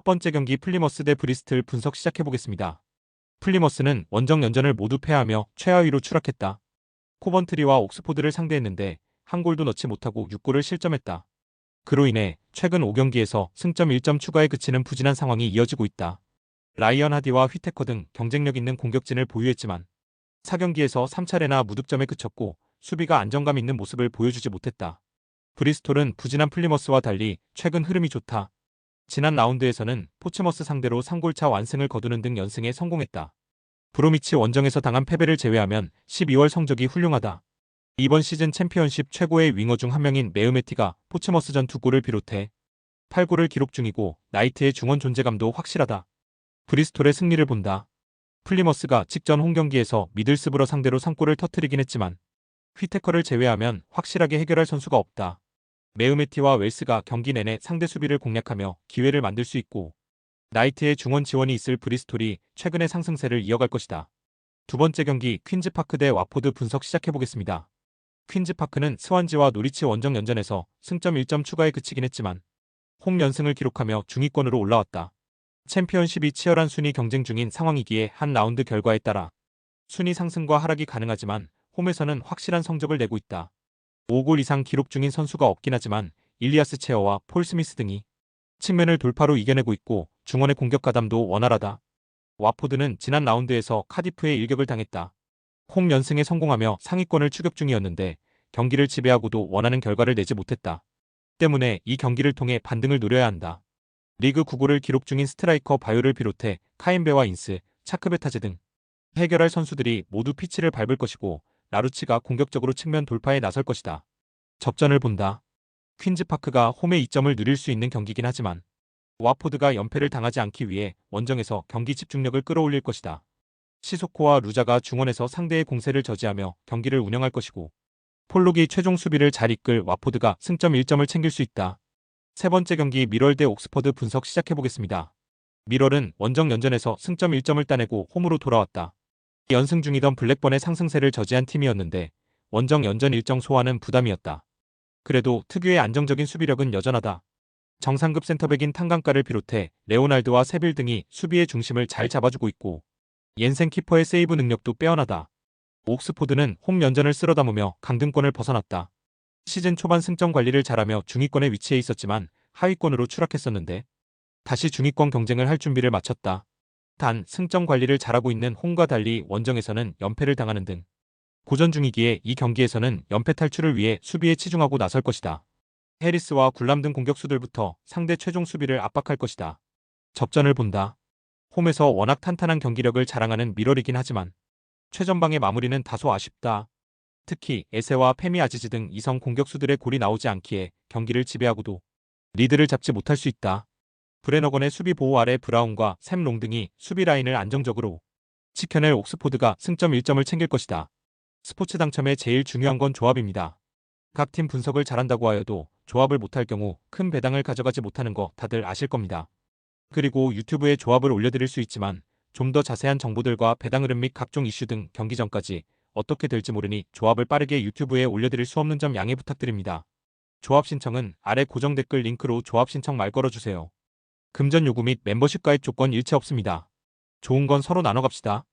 번째 경기 플리머스 대 브리스톨 분석 시작해보겠습니다. 플리머스는 원정 연전을 모두 패하며 최하위로 추락했다. 코번트리와 옥스포드를 상대했는데 한 골도 넣지 못하고 6골을 실점했다. 그로 인해 최근 5경기에서 승점 1점 추가에 그치는 부진한 상황이 이어지고 있다. 라이언 하디와 휘테커 등 경쟁력 있는 공격진을 보유했지만 4경기에서 3차례나 무득점에 그쳤고 수비가 안정감 있는 모습을 보여주지 못했다. 브리스톨은 부진한 플리머스와 달리 최근 흐름이 좋다. 지난 라운드에서는 포츠머스 상대로 3골차 완승을 거두는 등 연승에 성공했다. 브로미치 원정에서 당한 패배를 제외하면 12월 성적이 훌륭하다. 이번 시즌 챔피언십 최고의 윙어 중 한 명인 메으메티가 포츠머스전 2골을 비롯해 8골을 기록 중이고 나이트의 중원 존재감도 확실하다. 브리스톨의 승리를 본다. 플리머스가 직전 홈경기에서 미들스브러 상대로 3골을 터뜨리긴 했지만 휘테커를 제외하면 확실하게 해결할 선수가 없다. 메으메티와 웰스가 경기 내내 상대 수비를 공략하며 기회를 만들 수 있고 나이트의 중원 지원이 있을 브리스톨이 최근의 상승세를 이어갈 것이다. 두 번째 경기 퀸즈파크 대 와포드 분석 시작해보겠습니다. 퀸즈파크는 스완지와 노리치 원정 연전에서 승점 1점 추가에 그치긴 했지만 홈 연승을 기록하며 중위권으로 올라왔다. 챔피언십이 치열한 순위 경쟁 중인 상황이기에 한 라운드 결과에 따라 순위 상승과 하락이 가능하지만 홈에서는 확실한 성적을 내고 있다. 5골 이상 기록 중인 선수가 없긴 하지만 일리아스 체어와 폴 스미스 등이 측면을 돌파로 이겨내고 있고 중원의 공격 가담도 원활하다. 와포드는 지난 라운드에서 카디프에 일격을 당했다. 홈 연승에 성공하며 상위권을 추격 중이었는데 경기를 지배하고도 원하는 결과를 내지 못했다. 때문에 이 경기를 통해 반등을 노려야 한다. 리그 9골을 기록 중인 스트라이커 바요를 비롯해 카인베와 인스, 차크베타제 등 해결할 선수들이 모두 피치를 밟을 것이고 라루치가 공격적으로 측면 돌파에 나설 것이다. 접전을 본다. 퀸즈파크가 홈의 이점을 누릴 수 있는 경기긴 하지만 와포드가 연패를 당하지 않기 위해 원정에서 경기 집중력을 끌어올릴 것이다. 시소코와 루자가 중원에서 상대의 공세를 저지하며 경기를 운영할 것이고 폴록이 최종 수비를 잘 이끌 와포드가 승점 1점을 챙길 수 있다. 세 번째 경기 미럴 대 옥스퍼드 분석 시작해보겠습니다. 미럴은 원정 연전에서 승점 1점을 따내고 홈으로 돌아왔다. 연승 중이던 블랙번의 상승세를 저지한 팀이었는데 원정 연전 일정 소화는 부담이었다. 그래도 특유의 안정적인 수비력은 여전하다. 정상급 센터백인 탄강가를 비롯해 레오날드와 세빌 등이 수비의 중심을 잘 잡아주고 있고 옌센 키퍼의 세이브 능력도 빼어나다. 옥스포드는 홈 연전을 쓸어담으며 강등권을 벗어났다. 시즌 초반 승점 관리를 잘하며 중위권에 위치해 있었지만 하위권으로 추락했었는데 다시 중위권 경쟁을 할 준비를 마쳤다. 단 승점 관리를 잘하고 있는 홈과 달리 원정에서는 연패를 당하는 등 고전 중이기에 이 경기에서는 연패 탈출을 위해 수비에 치중하고 나설 것이다. 해리스와 굴람 등 공격수들부터 상대 최종 수비를 압박할 것이다. 접전을 본다. 홈에서 워낙 탄탄한 경기력을 자랑하는 미럴이긴 하지만 최전방의 마무리는 다소 아쉽다. 특히 에세와 페미 아지즈 등 이성 공격수들의 골이 나오지 않기에 경기를 지배하고도 리드를 잡지 못할 수 있다. 브레너건의 수비 보호 아래 브라운과 샘 롱 등이 수비 라인을 안정적으로 지켜낼 옥스포드가 승점 1점을 챙길 것이다. 스포츠 당첨에 제일 중요한 건 조합입니다. 각 팀 분석을 잘한다고 하여도 조합을 못할 경우 큰 배당을 가져가지 못하는 거 다들 아실 겁니다. 그리고 유튜브에 조합을 올려드릴 수 있지만 좀 더 자세한 정보들과 배당 흐름 및 각종 이슈 등 경기 전까지 어떻게 될지 모르니 조합을 빠르게 유튜브에 올려드릴 수 없는 점 양해 부탁드립니다. 조합 신청은 아래 고정 댓글 링크로 조합 신청 말 걸어주세요. 금전 요구 및 멤버십 가입 조건 일체 없습니다. 좋은 건 서로 나눠 갑시다.